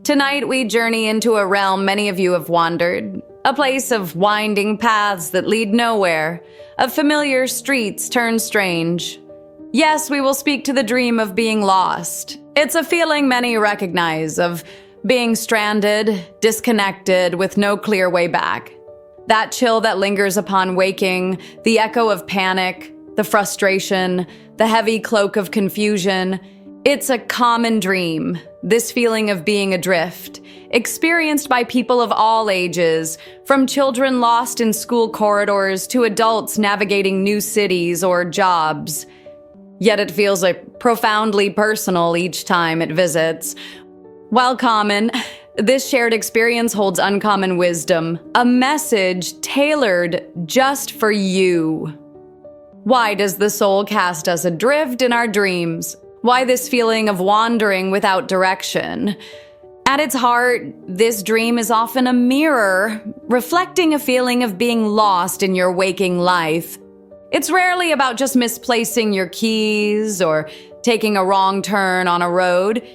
Tonight, we journey into a realm many of you have wandered, a place of winding paths that lead nowhere, of familiar streets turned strange. Yes, we will speak to the dream of being lost. It's a feeling many recognize, of being stranded, disconnected, with no clear way back. That chill that lingers upon waking, the echo of panic, the frustration, the heavy cloak of confusion. It's a common dream, this feeling of being adrift, experienced by people of all ages, from children lost in school corridors to adults navigating new cities or jobs. Yet it feels profoundly personal each time it visits. While common, this shared experience holds uncommon wisdom, a message tailored just for you. Why does the soul cast us adrift in our dreams? Why this feeling of wandering without direction? At its heart, this dream is often a mirror, reflecting a feeling of being lost in your waking life. It's rarely about just misplacing your keys or taking a wrong turn on a road.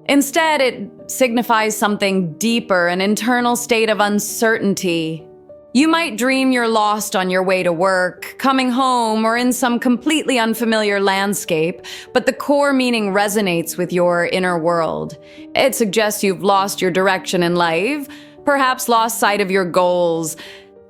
Instead, it signifies something deeper, an internal state of uncertainty. You might dream you're lost on your way to work, coming home, or in some completely unfamiliar landscape, but the core meaning resonates with your inner world. It suggests you've lost your direction in life, perhaps lost sight of your goals.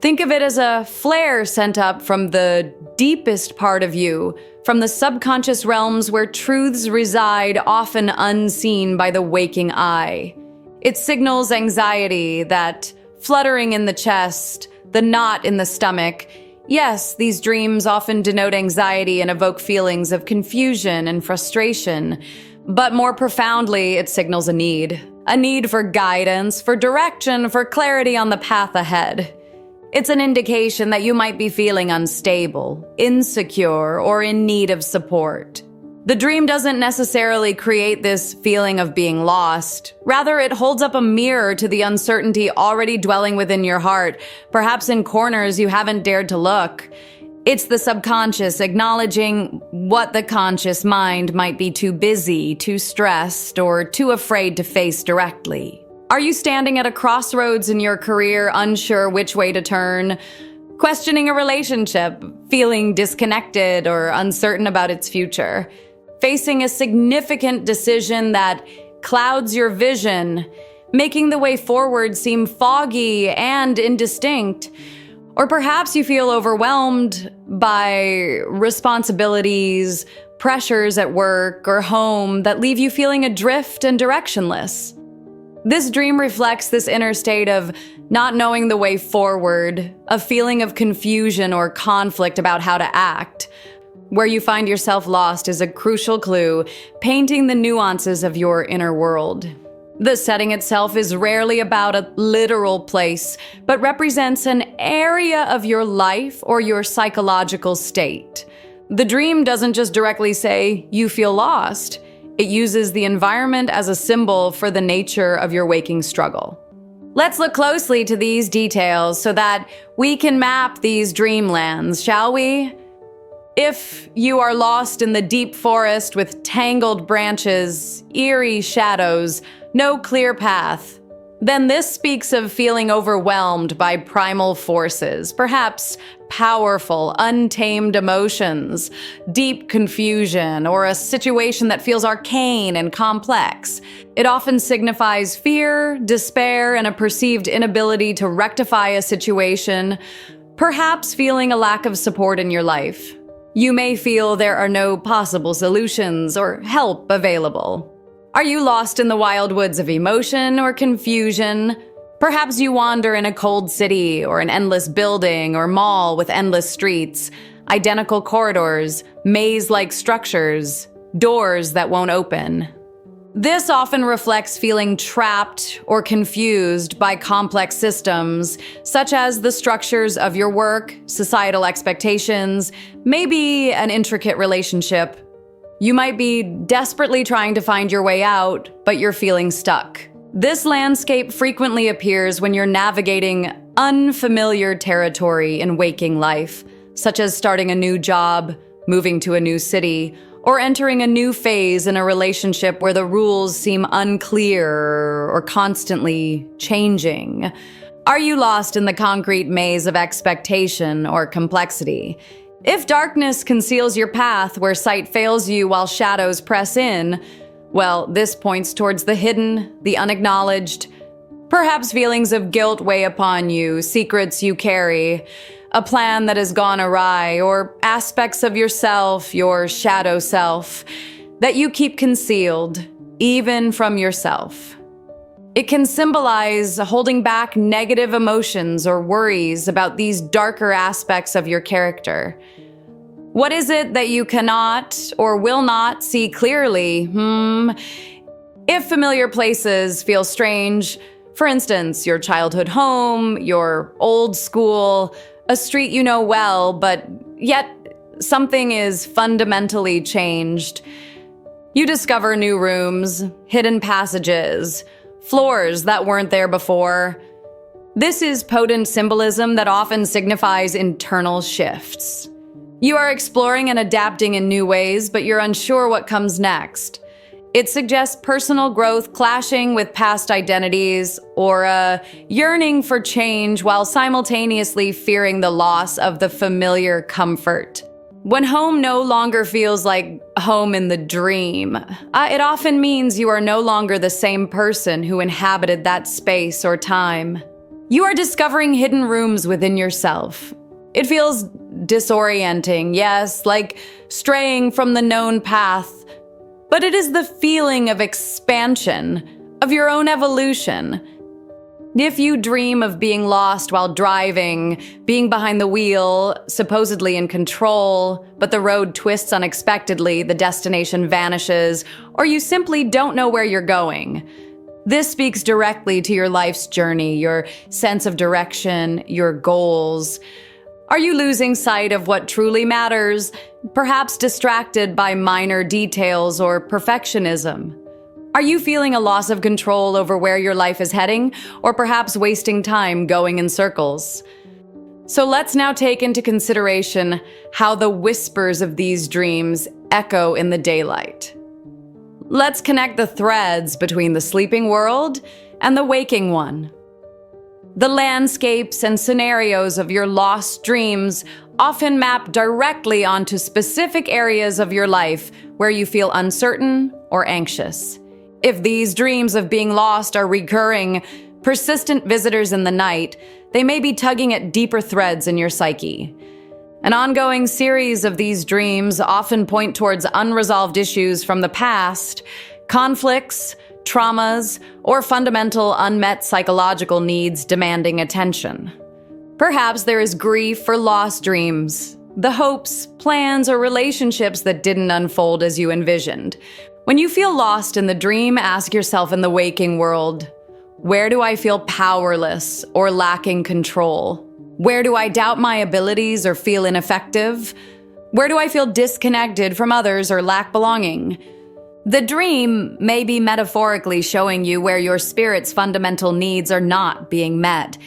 Think of it as a flare sent up from the deepest part of you, from the subconscious realms where truths reside, often unseen by the waking eye. It signals anxiety, that fluttering in the chest, the knot in the stomach. Yes, these dreams often denote anxiety and evoke feelings of confusion and frustration. But more profoundly, it signals a need for guidance, for direction, for clarity on the path ahead. It's an indication that you might be feeling unstable, insecure, or in need of support. The dream doesn't necessarily create this feeling of being lost. Rather, it holds up a mirror to the uncertainty already dwelling within your heart, perhaps in corners you haven't dared to look. It's the subconscious acknowledging what the conscious mind might be too busy, too stressed, or too afraid to face directly. Are you standing at a crossroads in your career, unsure which way to turn? Questioning a relationship, feeling disconnected or uncertain about its future? Facing a significant decision that clouds your vision, making the way forward seem foggy and indistinct? Or perhaps you feel overwhelmed by responsibilities, pressures at work or home that leave you feeling adrift and directionless. This dream reflects this inner state of not knowing the way forward, a feeling of confusion or conflict about how to act. Where you find yourself lost is a crucial clue, painting the nuances of your inner world. The setting itself is rarely about a literal place, but represents an area of your life or your psychological state. The dream doesn't just directly say, you feel lost. It uses the environment as a symbol for the nature of your waking struggle. Let's look closely to these details so that we can map these dreamlands, shall we? If you are lost in the deep forest with tangled branches, eerie shadows, no clear path, then this speaks of feeling overwhelmed by primal forces, perhaps powerful, untamed emotions, deep confusion, or a situation that feels arcane and complex. It often signifies fear, despair, and a perceived inability to rectify a situation, perhaps feeling a lack of support in your life. You may feel there are no possible solutions or help available. Are you lost in the wild woods of emotion or confusion? Perhaps you wander in a cold city or an endless building or mall with endless streets, identical corridors, maze-like structures, doors that won't open. This often reflects feeling trapped or confused by complex systems, such as the structures of your work, societal expectations, maybe an intricate relationship. You might be desperately trying to find your way out, but you're feeling stuck. This landscape frequently appears when you're navigating unfamiliar territory in waking life, such as starting a new job, moving to a new city, or entering a new phase in a relationship where the rules seem unclear or constantly changing? Are you lost in the concrete maze of expectation or complexity? If darkness conceals your path where sight fails you while shadows press in, well, this points towards the hidden, the unacknowledged. Perhaps feelings of guilt weigh upon you, secrets you carry, a plan that has gone awry, or aspects of yourself, your shadow self, that you keep concealed, even from yourself. It can symbolize holding back negative emotions or worries about these darker aspects of your character. What is it that you cannot or will not see clearly? If familiar places feel strange, for instance, your childhood home, your old school, a street you know well, but yet something is fundamentally changed. You discover new rooms, hidden passages, floors that weren't there before. This is potent symbolism that often signifies internal shifts. You are exploring and adapting in new ways, but you're unsure what comes next. It suggests personal growth clashing with past identities, or a yearning for change while simultaneously fearing the loss of the familiar comfort. When home no longer feels like home in the dream, it often means you are no longer the same person who inhabited that space or time. You are discovering hidden rooms within yourself. It feels disorienting, yes, like straying from the known path. But it is the feeling of expansion, of your own evolution. If you dream of being lost while driving, being behind the wheel, supposedly in control, but the road twists unexpectedly, the destination vanishes, or you simply don't know where you're going, this speaks directly to your life's journey, your sense of direction, your goals. Are you losing sight of what truly matters, perhaps distracted by minor details or perfectionism? Are you feeling a loss of control over where your life is heading, or perhaps wasting time going in circles? So let's now take into consideration how the whispers of these dreams echo in the daylight. Let's connect the threads between the sleeping world and the waking one. The landscapes and scenarios of your lost dreams often map directly onto specific areas of your life where you feel uncertain or anxious. If these dreams of being lost are recurring, persistent visitors in the night, they may be tugging at deeper threads in your psyche. An ongoing series of these dreams often point towards unresolved issues from the past, conflicts, traumas, or fundamental unmet psychological needs demanding attention. Perhaps there is grief for lost dreams, the hopes, plans, or relationships that didn't unfold as you envisioned. When you feel lost in the dream, ask yourself in the waking world, where do I feel powerless or lacking control? Where do I doubt my abilities or feel ineffective? Where do I feel disconnected from others or lack belonging? The dream may be metaphorically showing you where your spirit's fundamental needs are not being met.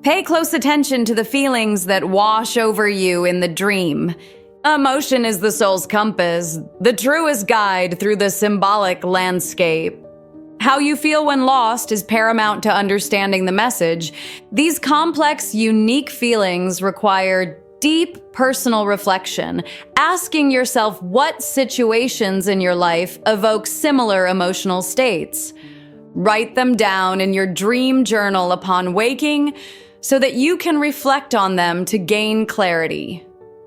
Pay close attention to the feelings that wash over you in the dream. Emotion is the soul's compass, the truest guide through the symbolic landscape. How you feel when lost is paramount to understanding the message. These complex, unique feelings require deep personal reflection, asking yourself what situations in your life evoke similar emotional states. Write them down in your dream journal upon waking so that you can reflect on them to gain clarity.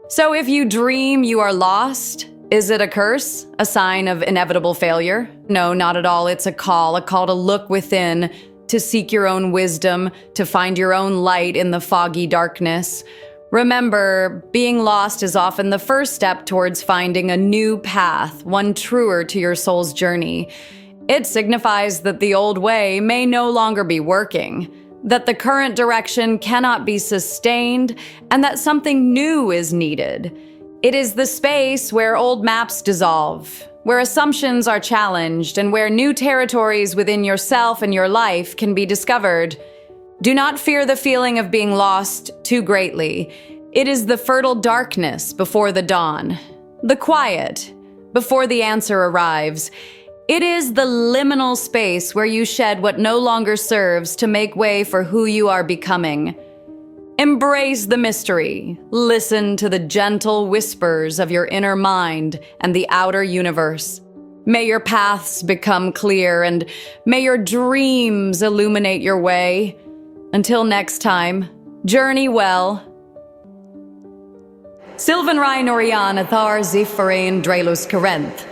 So if you dream you are lost, is it a curse? A sign of inevitable failure? No, not at all. It's a call to look within, to seek your own wisdom, to find your own light in the foggy darkness. Remember, being lost is often the first step towards finding a new path, one truer to your soul's journey. It signifies that the old way may no longer be working, that the current direction cannot be sustained, and that something new is needed. It is the space where old maps dissolve, where assumptions are challenged, and where new territories within yourself and your life can be discovered. Do not fear the feeling of being lost too greatly. It is the fertile darkness before the dawn, the quiet, before the answer arrives. It is the liminal space where you shed what no longer serves to make way for who you are becoming. Embrace the mystery. Listen to the gentle whispers of your inner mind and the outer universe. May your paths become clear, and may your dreams illuminate your way. Until next time, journey well. Sylvan Rhain Orion Athar Zifarain Drelus Corinth.